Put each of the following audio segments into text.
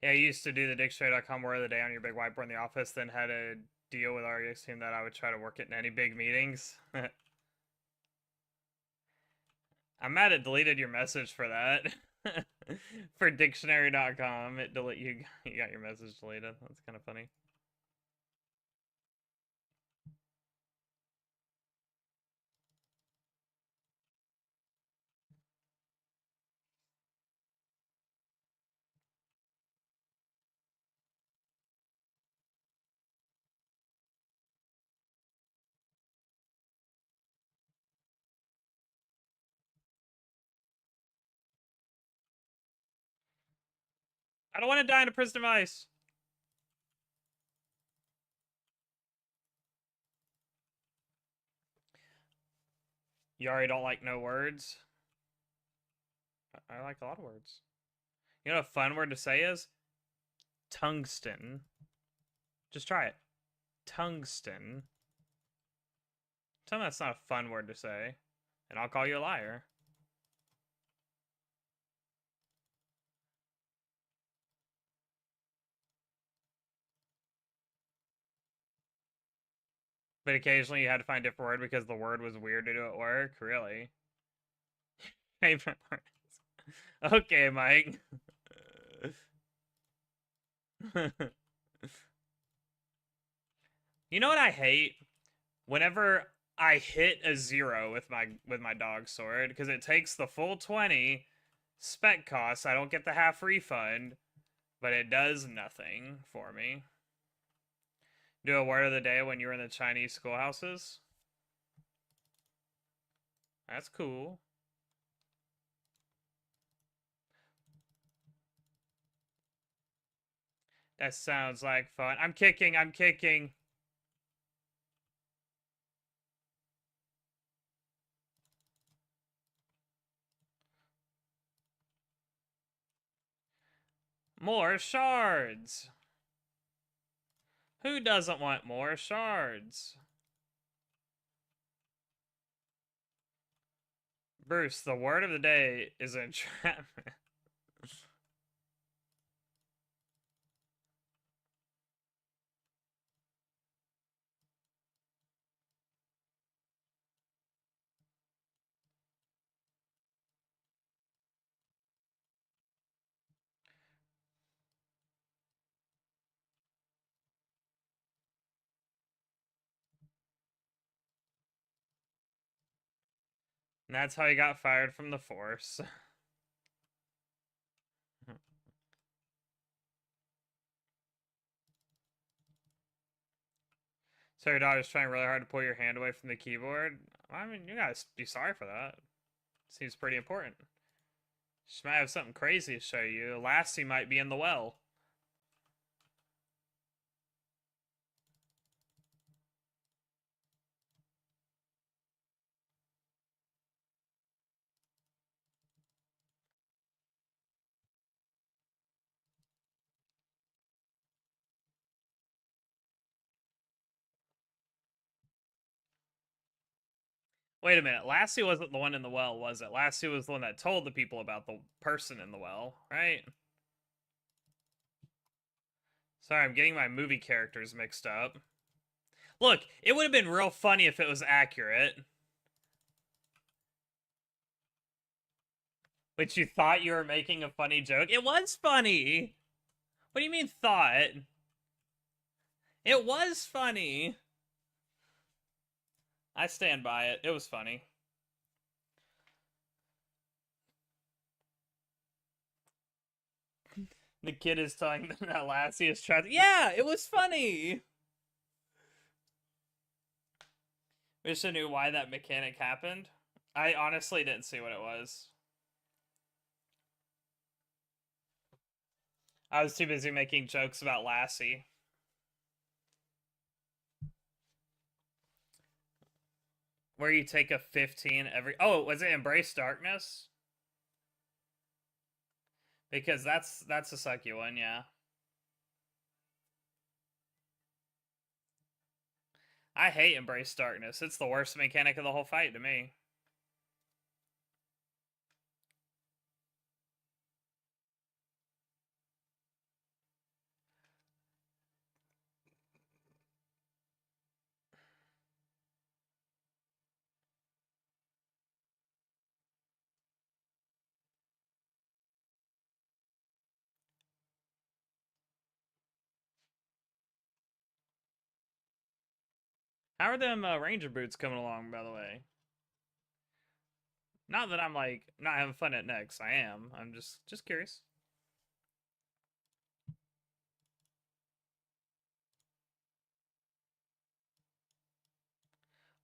Yeah, I used to do the dictionary.com word of the day on your big whiteboard in the office, then had a deal with our REX team that I would try to work it in any big meetings. I'm mad it deleted your message for that. For dictionary.com, it delete you got your message deleted. That's kind of funny. I don't want to die in a prison of ice. You already don't like no words? I like a lot of words. You know what a fun word to say is? Tungsten. Just try it. Tungsten. Tell me that's not a fun word to say, and I'll call you a liar. But occasionally you had to find a different word because the word was weird to do at work? Really? Favorite words. Okay, Mike. You know what I hate? Whenever I hit a 0 with my dog sword, because it takes the full 20 spec costs. I don't get the half refund, but it does nothing for me. Do a word of the day when you were in the Chinese schoolhouses. That's cool. That sounds like fun. I'm kicking. I'm kicking. More shards. Who doesn't want more shards? Bruce, the word of the day is entrapment. And that's how he got fired from the force. So your daughter's trying really hard to pull your hand away from the keyboard? I mean, you gotta be sorry for that. Seems pretty important. She might have something crazy to show you. Lassie might be in the well. Wait a minute. Lassie wasn't the one in the well, was it? Lassie was the one that told the people about the person in the well, right? Sorry, I'm getting my movie characters mixed up. Look, it would have been real funny if it was accurate. But you thought you were making a funny joke? It was funny! What do you mean, thought? It was funny! I stand by it. It was funny. The kid is telling them that Lassie is trapped. Yeah, it was funny! Wish I knew why that mechanic happened. I honestly didn't see what it was. I was too busy making jokes about Lassie. Where you take a 15 every... Oh, was it Embrace Darkness? Because that's a sucky one, yeah. I hate Embrace Darkness. It's the worst mechanic of the whole fight to me. How are them ranger boots coming along, by the way? Not that I'm like not having fun at next. I am. I'm just curious.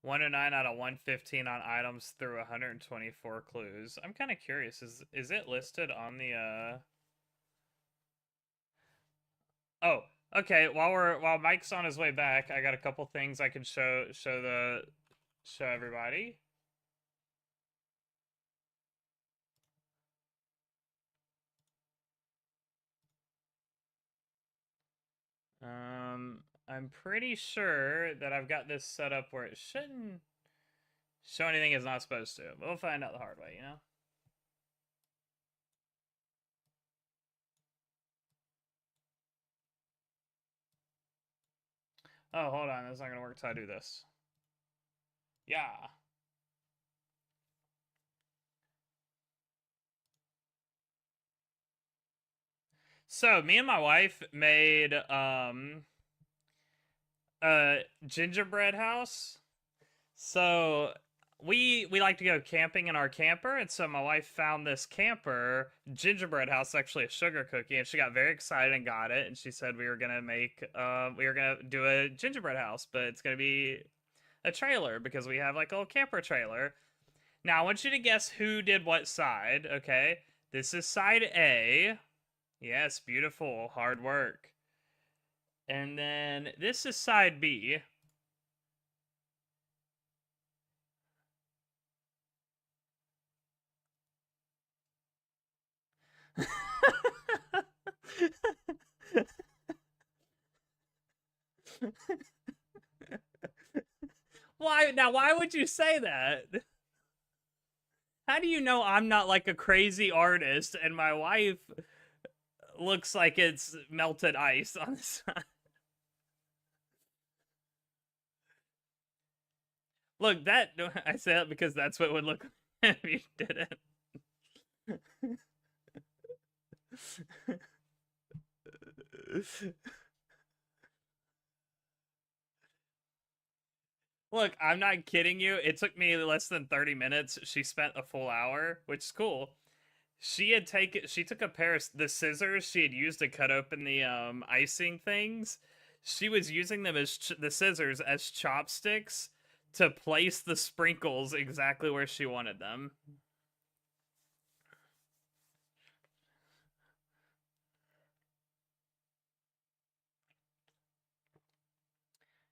109 out of 115 on items through 124 clues. I'm kind of curious. Is it listed on the Oh, okay. While Mike's on his way back, I got a couple things I can show everybody. I'm pretty sure that I've got this set up where it shouldn't show anything it's not supposed to. But we'll find out the hard way, you know? Oh, hold on. That's not going to work until I do this. Yeah. So, me and my wife made a gingerbread house. So, we like to go camping in our camper, and so my wife found this camper gingerbread house, actually a sugar cookie, and she got very excited and got it, and she said we were gonna do a gingerbread house, but it's gonna be a trailer because we have like a little camper trailer. Now I want you to guess who did what side, okay? This is side A. Yes, beautiful, hard work. And then this is side B. Why would you say that? How do you know I'm not like a crazy artist and my wife looks like it's melted ice on the side? Look, that I say that because that's what it would look like if you didn't. Look, I'm not kidding you. It took me less than 30 minutes. She spent a full hour, which is cool. She took a pair of the scissors she had used to cut open the icing things. She was using them as the scissors as chopsticks to place the sprinkles exactly where she wanted them.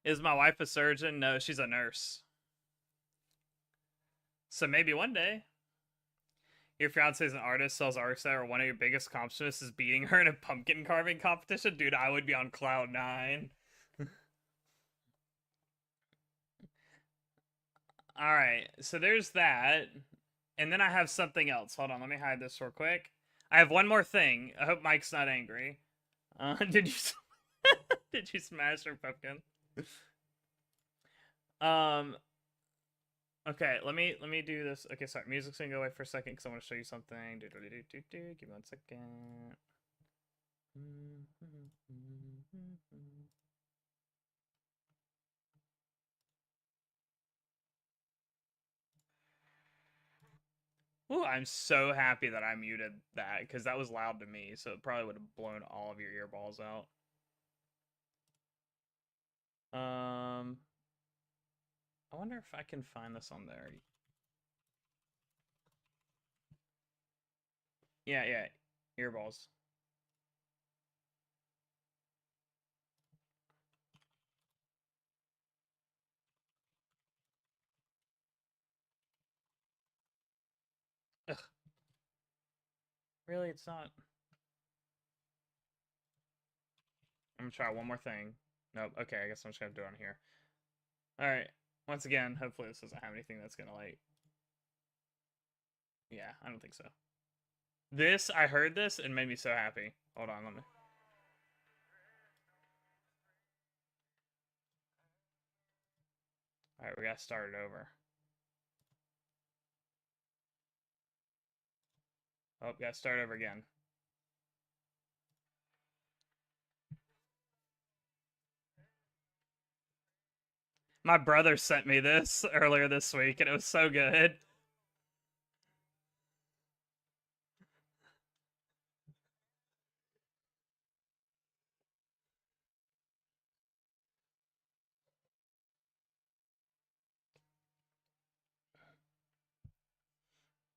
Is my wife a surgeon? No, she's a nurse. So maybe one day. Your fiance is an artist, sells art set, or one of your biggest accomplishments is beating her in a pumpkin carving competition? Dude, I would be on cloud nine. Alright, so there's that. And then I have something else. Hold on, let me hide this real quick. I have one more thing. I hope Mike's not angry. Did you did you smash her pumpkin? Um Okay, let me do this. Okay, sorry, music's gonna go away for a second because I want to show you something. Give me 1 second. Ooh, I'm so happy that I muted that because that was loud to me, so it probably would have blown all of your earballs out. I wonder if I can find this on there. Yeah, yeah, earballs. Ugh. Really, it's not. I'm gonna try one more thing. Nope. Okay, I guess I'm just gonna do it on here. All right. Once again, hopefully this doesn't have anything that's gonna like. Yeah, I don't think so. I heard this and made me so happy. Hold on, let me. All right, we gotta start it over. Oh, gotta start over again. My brother sent me this earlier this week, and it was so good.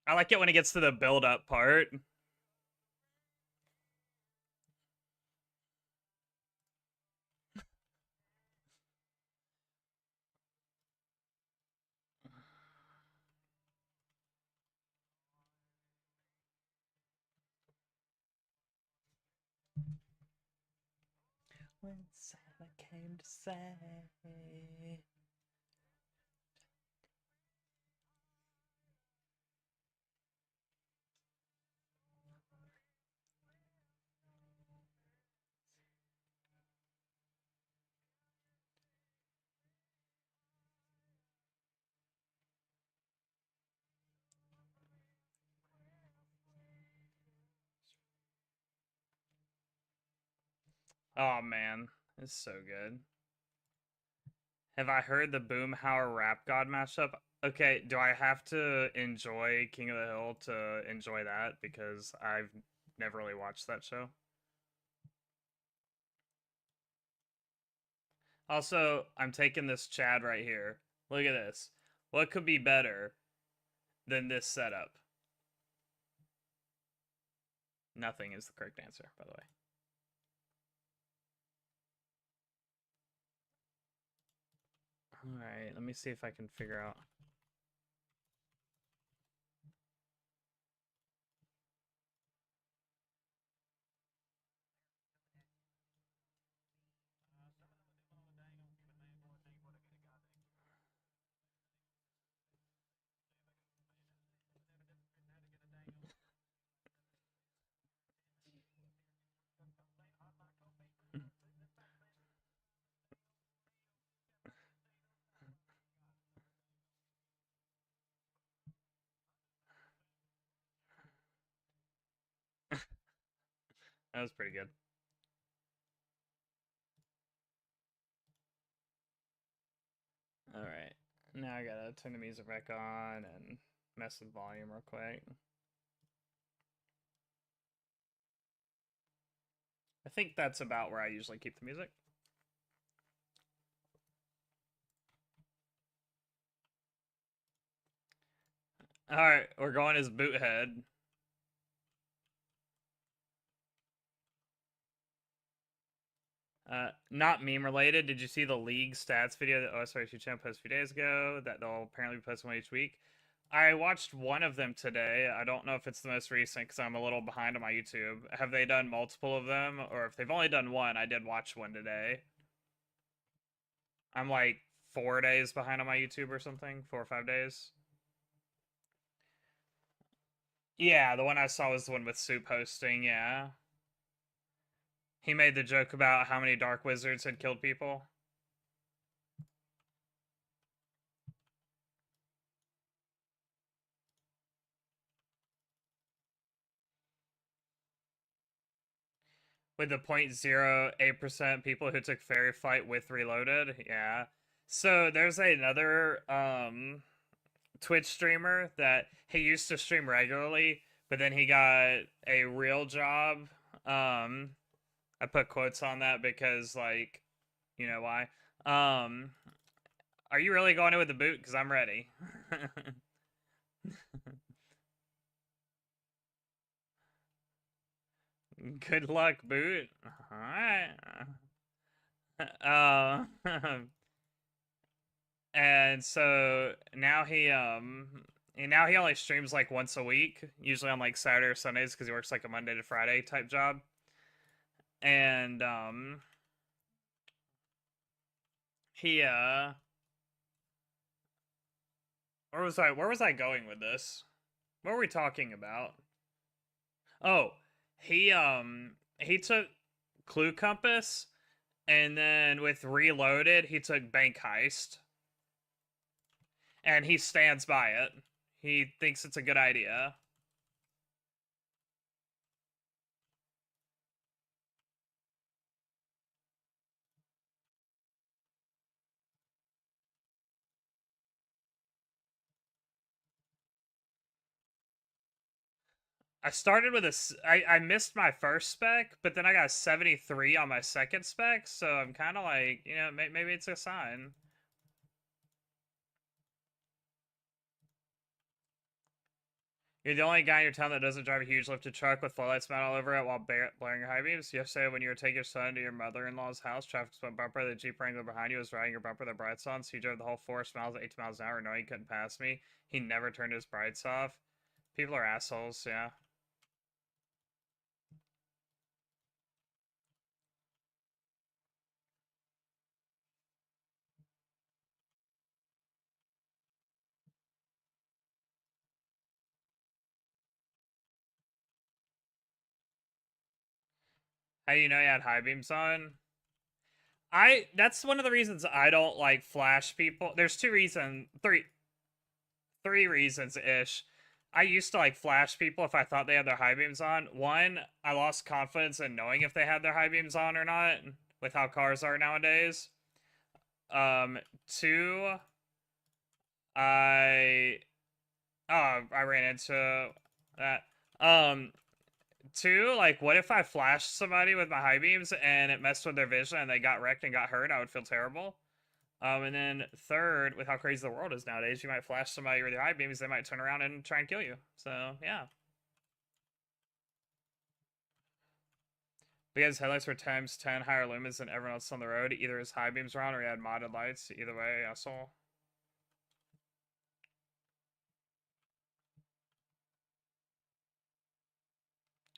I like it when it gets to the build-up part. When Santa came to say. Oh man, it's so good. Have I heard the Boomhauer Rap God mashup? Okay, do I have to enjoy King of the Hill to enjoy that? Because I've never really watched that show. Also, I'm taking this Chad right here. Look at this. What could be better than this setup? Nothing is the correct answer, by the way. Alright, let me see if I can figure out. That was pretty good. Alright. Now I gotta turn the music back on and mess with volume real quick. I think that's about where I usually keep the music. Alright, we're going as Boothead. Not meme related. Did you see the league stats video that OSRS channel posted a few days ago that they'll apparently be posting one each week? I watched one of them today. I don't know if it's the most recent because I'm a little behind on my YouTube. Have they done multiple of them? Or if they've only done one, I did watch one today. I'm like 4 days behind on my YouTube or something. 4 or 5 days. Yeah, the one I saw was the one with Soup hosting, yeah. He made the joke about how many Dark Wizards had killed people. With the 0.08% people who took Fairy Flight with Reloaded, yeah. So there's another Twitch streamer that he used to stream regularly, but then he got a real job. I put quotes on that because, like, you know why. Are you really going in with the boot? Because I'm ready. Good luck, boot. All right. Uh, and so now he only streams like once a week, usually on like Saturday or Sundays because he works like a Monday to Friday type job. And he where was I going with this? What were we talking about? Oh, he took Clue Compass, and then with Reloaded he took Bank Heist, and he stands by it. He thinks it's a good idea. I started with I missed my first spec, but then I got a 73 on my second spec, so I'm kind of like, you know, maybe it's a sign. You're the only guy in your town that doesn't drive a huge lifted truck with floodlights mounted all over it while blaring your high beams. Yesterday, when you were taking your son to your mother-in-law's house, traffic went bumper. The Jeep Wrangler behind you was riding your bumper with the brights on, so he drove the whole 4 miles at 18 miles an hour knowing he couldn't pass me. He never turned his brights off. People are assholes, yeah. How do you know you had high beams on? That's one of the reasons I don't like flash people. There's three reasons ish. I used to like flash people if I thought they had their high beams on. One, I lost confidence in knowing if they had their high beams on or not with how cars are nowadays. Two, I I ran into that. Two, like what if I flashed somebody with my high beams and it messed with their vision and they got wrecked and got hurt? I would feel terrible. And then third, with how crazy the world is nowadays, you might flash somebody with your high beams, they might turn around and try and kill you. So yeah. Because headlights were times 10 higher lumens than everyone else on the road. Either his high beams were on or he had modded lights. Either way, asshole.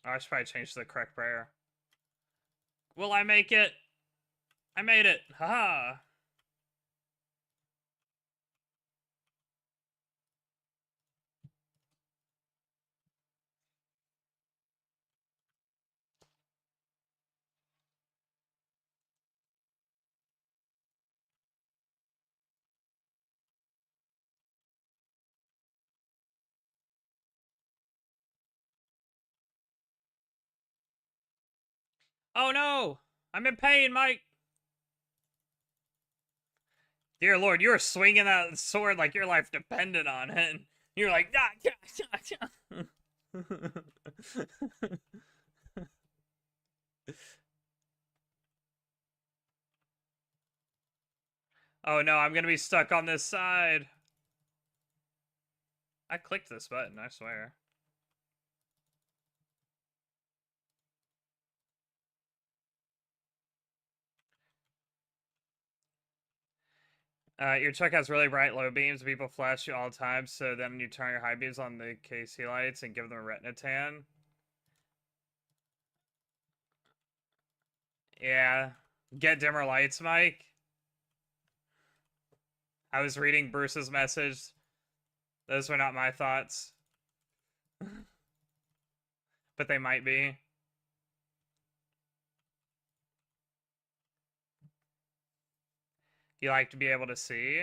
Oh, I should probably change to the correct prayer. Will I make it? I made it. Haha. Oh no! I'm in pain, Mike! Dear Lord, you were swinging that sword like your life depended on it. You're like, oh no, I'm gonna be stuck on this side. I clicked this button, I swear. Your truck has really bright low beams. People flash you all the time, so then you turn your high beams on the KC lights and give them a retina tan. Yeah. Get dimmer lights, Mike. I was reading Bruce's message. Those were not my thoughts. But they might be. You like to be able to see?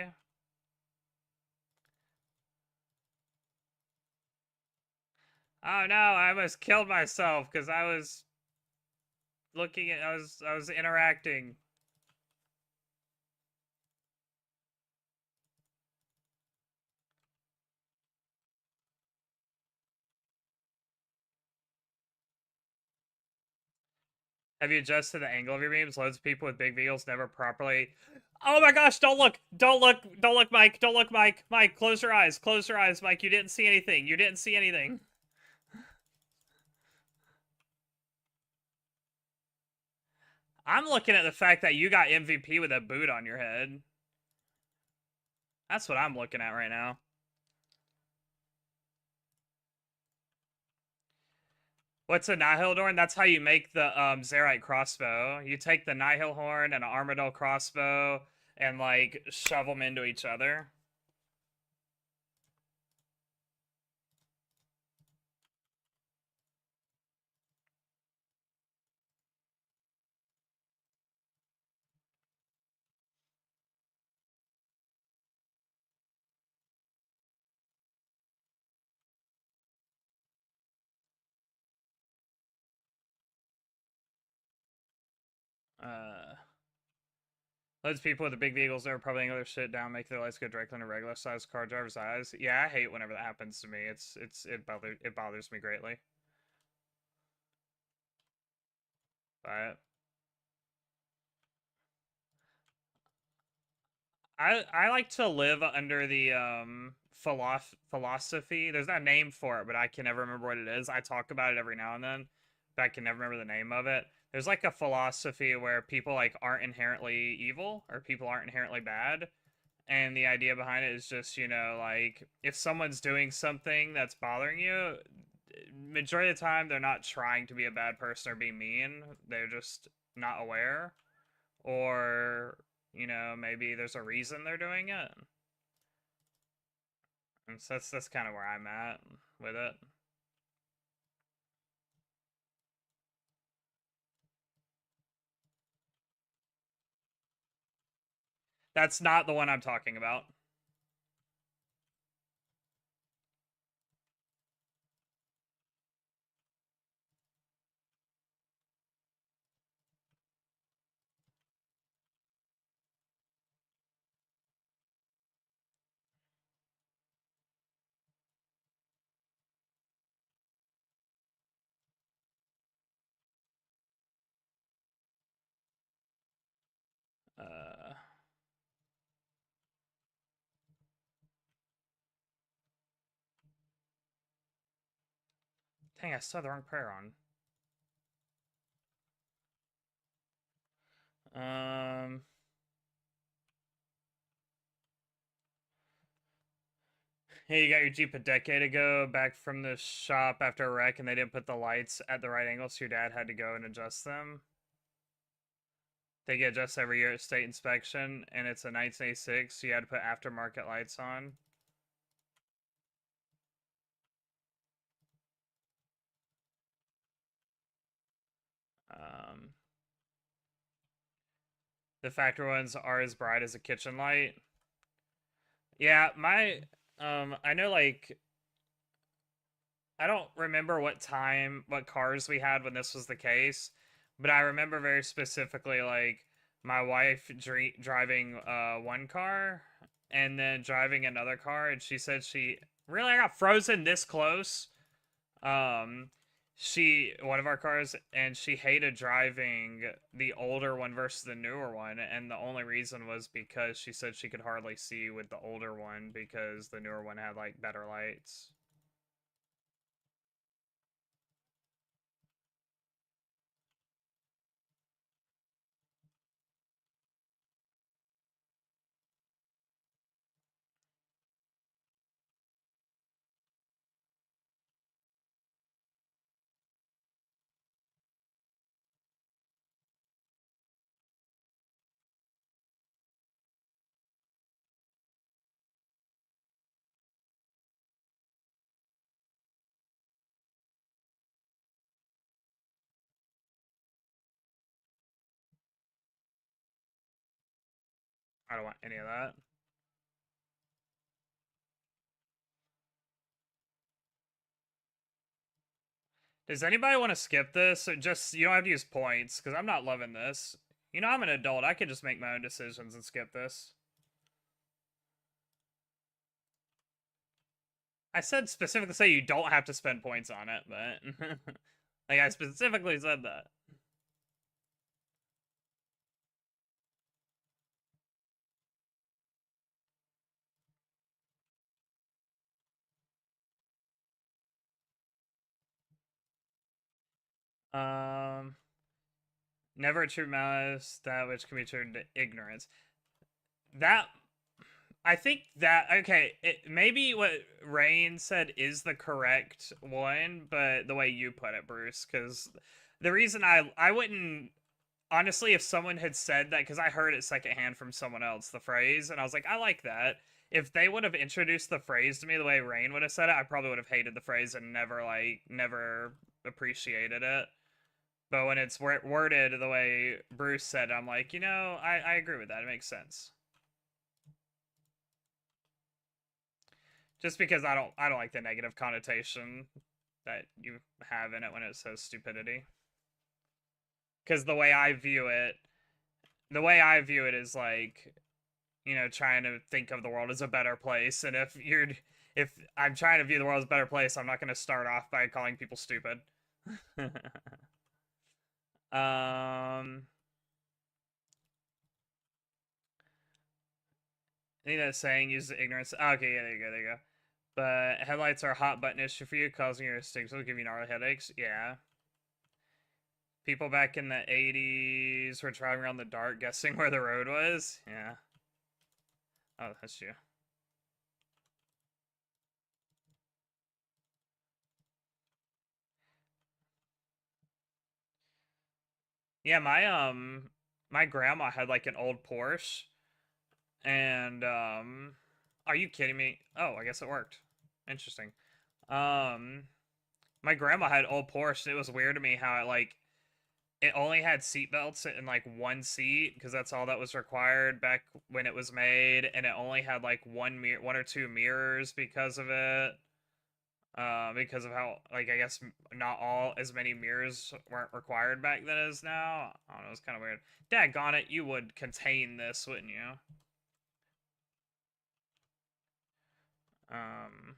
Oh no, I almost killed myself because I was looking at I was interacting. Have you adjusted the angle of your beams? Loads of people with big vehicles never properly. Oh my gosh, don't look! Don't look! Don't look, Mike! Don't look, Mike! Mike, close your eyes! Close your eyes, Mike! You didn't see anything! You didn't see anything! I'm looking at the fact that you got MVP with a boot on your head. That's what I'm looking at right now. What's a Nihil horn? That's how you make the Zerite crossbow. You take the Nihil horn and an Armadillo crossbow and like shove them into each other. Those people with the big vehicles never probably angle their shit down, make their lights go directly into regular sized car driver's eyes. Yeah, I hate whenever that happens to me. It bothers me greatly. But I like to live under the philosophy. There's not a name for it, but I can never remember what it is. I talk about it every now and then, but I can never remember the name of it. There's like a philosophy where people like aren't inherently evil or people aren't inherently bad. And the idea behind it is just, you know, like if someone's doing something that's bothering you, majority of the time they're not trying to be a bad person or be mean. They're just not aware. Or, you know, maybe there's a reason they're doing it. And so that's kind of where I'm at with it. That's not the one I'm talking about. Uh, Dang, I still have the wrong prayer on. Hey, you got your Jeep a decade ago back from the shop after a wreck and they didn't put the lights at the right angle, so your dad had to go and adjust them. They get adjusted every year at state inspection, and it's a 1986, so you had to put aftermarket lights on. Um, the factory ones are as bright as a kitchen light. Yeah, I know, like, I don't remember what cars we had when this was the case, but I remember very specifically, like, my wife driving one car and then driving another car, and she said I got frozen this close. Um, one of our cars, and she hated driving the older one versus the newer one, and the only reason was because she said she could hardly see with the older one because the newer one had like better lights. I don't want any of that. Does anybody want to skip this? Or just you don't have to use points because I'm not loving this. You know, I'm an adult. I could just make my own decisions and skip this. I said specifically say you don't have to spend points on it, but like I specifically said that. Um, Never true malice, that which can be turned to ignorance. That I think that okay, maybe what Rain said is the correct one, but the way you put it, Bruce, because the reason I wouldn't honestly if someone had said that because I heard it secondhand from someone else the phrase and I was like I like that. If they would have introduced the phrase to me the way Rain would have said it, I probably would have hated the phrase and never appreciated it. But when it's worded the way Bruce said, I'm like, you know, I agree with that. It makes sense. Just because I don't like the negative connotation that you have in it when it says stupidity. Because the way I view it is like, you know, trying to think of the world as a better place. And if I'm trying to view the world as a better place, I'm not going to start off by calling people stupid. I think that's saying use the ignorance. Oh, okay, yeah, there you go, there you go. But headlights are a hot button issue for you, causing your instincts will give you gnarly headaches. Yeah. People back in the 80s were driving around the dark guessing where the road was. Yeah. Oh, that's you. Yeah, my grandma had like an old Porsche and are you kidding me? Oh, I guess it worked. Interesting. Um my grandma had old Porsche. It was weird to me how it only had seatbelts in like one seat because that's all that was required back when it was made, and it only had like one or two mirrors because of it. Because of how like I guess not all as many mirrors weren't required back then as now. I don't know. It's kind of weird. Daggone it, you would contain this, wouldn't you? Um.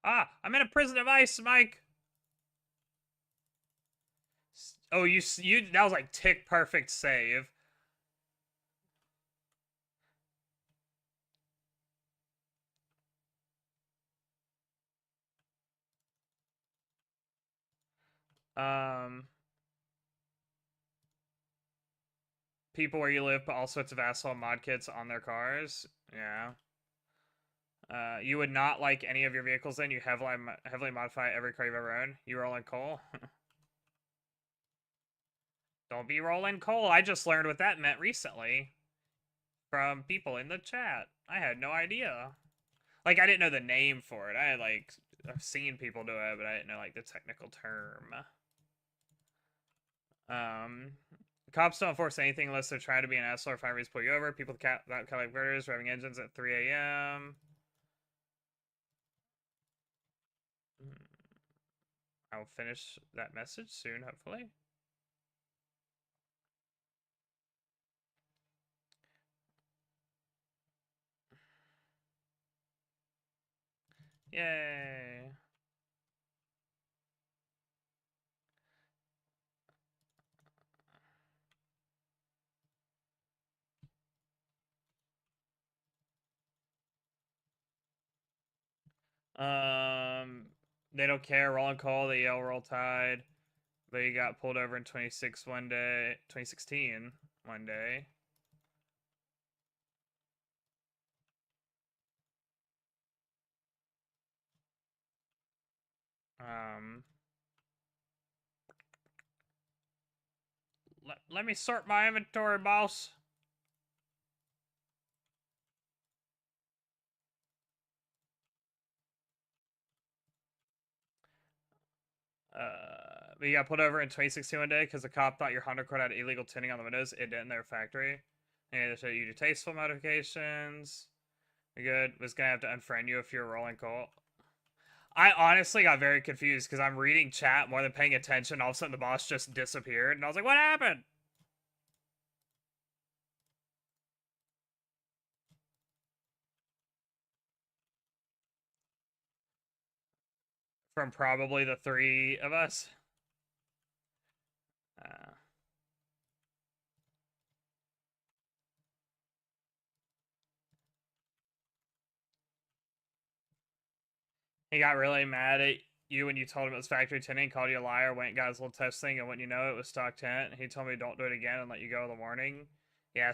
Ah, I'm in a prison of ice, Mike. Oh, you that was like tick perfect save. Um, people where you live put all sorts of asshole mod kits on their cars. Yeah. You would not like any of your vehicles then. You heavily modify every car you've ever owned. You rolling coal? Don't be rolling coal. I just learned what that meant recently from people in the chat. I had no idea. Like, I didn't know the name for it. I had, like, I've seen people do it, but I didn't know, like, the technical term. Um, Cops don't enforce anything unless they're trying to be an asshole or find reasons to pull you over. People without Cadillac murders, driving engines at 3 a.m. I'll finish that message soon, hopefully. Yay. They don't care. Rolling call. They yell roll tide. They got pulled over in 2016 one day. Um, let me sort my inventory, boss. But you got pulled over in 2016 one day because the cop thought your Honda Accord had illegal tinting on the windows. It didn't. Their factory. And they said you do tasteful modifications. You're good. Was gonna have to unfriend you if you're rolling coal. I honestly got very confused because I'm reading chat more than paying attention. All of a sudden, the boss just disappeared, and I was like, "What happened?" From probably the three of us. Uh, he got really mad at you when you told him it was factory tinting, called you a liar, went and got his little test thing, and when you know it was stock tent, he told me don't do it again and let you go in the morning. Yeah,